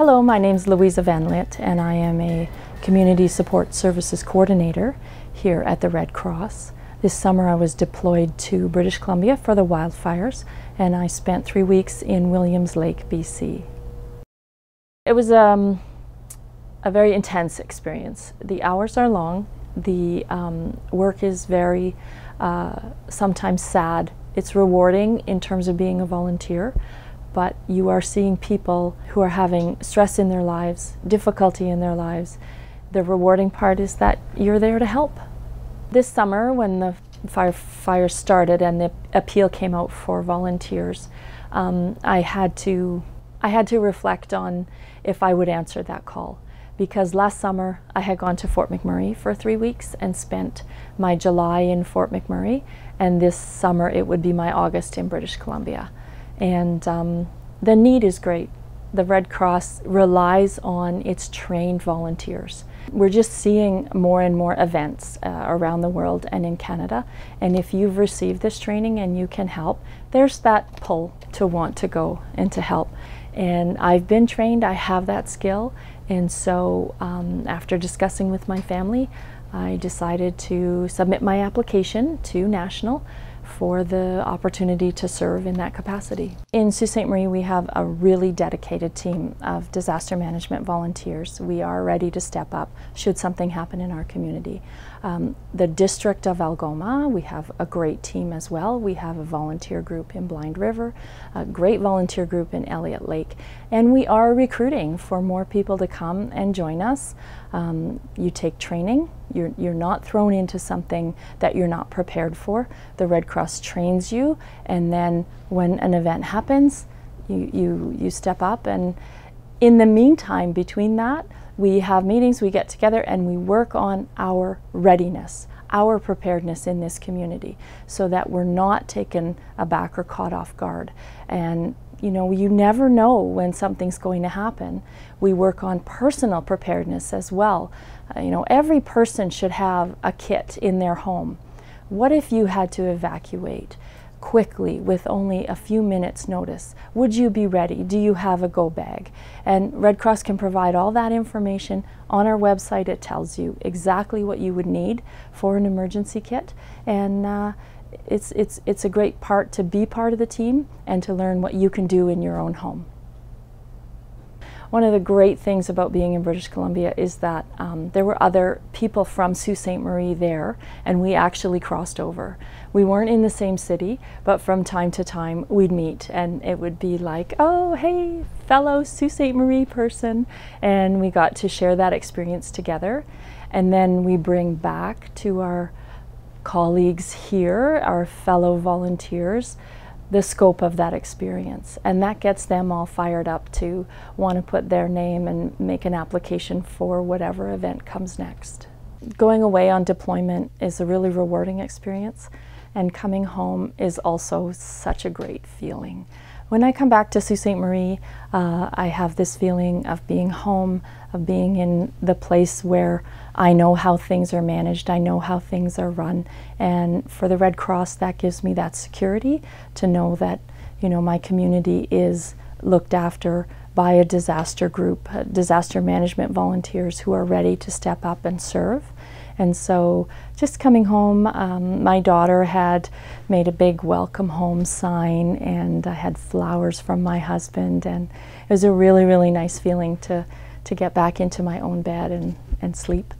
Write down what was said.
Hello, my name is Louisa Van Lit and I am a Community Support Services Coordinator here at the Red Cross. This summer I was deployed to British Columbia for the wildfires and I spent 3 weeks in Williams Lake, BC. It was a very intense experience. The hours are long, the work is very sometimes sad. It's rewarding in terms of being a volunteer, but you are seeing people who are having stress in their lives, difficulty in their lives. The rewarding part is that you're there to help. This summer, when the fire started and the appeal came out for volunteers, I had to reflect on if I would answer that call. Because last summer I had gone to Fort McMurray for 3 weeks and spent my July in Fort McMurray, and this summer it would be my August in British Columbia. And the need is great. The Red Cross relies on its trained volunteers. We're just seeing more and more events around the world and in Canada, and if you've received this training and you can help, there's that pull to want to go and to help. And I've been trained, I have that skill, and so after discussing with my family, I decided to submit my application to National for the opportunity to serve in that capacity. In Sault Ste. Marie, we have a really dedicated team of disaster management volunteers. We are ready to step up should something happen in our community. The district of Algoma, we have a great team as well. We have a volunteer group in Blind River, a great volunteer group in Elliott Lake, and we are recruiting for more people to come and join us. You take training. You're not thrown into something that you're not prepared for. The Red Cross trains you, and then when an event happens, you step up, and in the meantime, between that, we have meetings, we get together, and we work on our readiness, our preparedness in this community, so that we're not taken aback or caught off guard. And you know, you never know when something's going to happen. We work on personal preparedness as well. You know, every person should have a kit in their home. What if you had to evacuate quickly with only a few minutes notice? Would you be ready? Do you have a go bag? And Red Cross can provide all that information on our website. It tells you exactly what you would need for an emergency kit, and it's a great part to be part of the team and to learn what you can do in your own home. One of the great things about being in British Columbia is that there were other people from Sault Ste. Marie there, and we actually crossed over. We weren't in the same city, but from time to time we'd meet, and it would be like, oh, hey, fellow Sault Ste. Marie person, and we got to share that experience together. And then we bring back to our colleagues here, our fellow volunteers, the scope of that experience, and that gets them all fired up to want to put their name and make an application for whatever event comes next. Going away on deployment is a really rewarding experience, and coming home is also such a great feeling. When I come back to Sault Ste. Marie, I have this feeling of being home, of being in the place where I know how things are managed, I know how things are run, and for the Red Cross that gives me that security to know that, you know, my community is looked after by a disaster group, disaster management volunteers who are ready to step up and serve. And so just coming home, my daughter had made a big welcome home sign, and I had flowers from my husband, and it was a really, really nice feeling to get back into my own bed and sleep.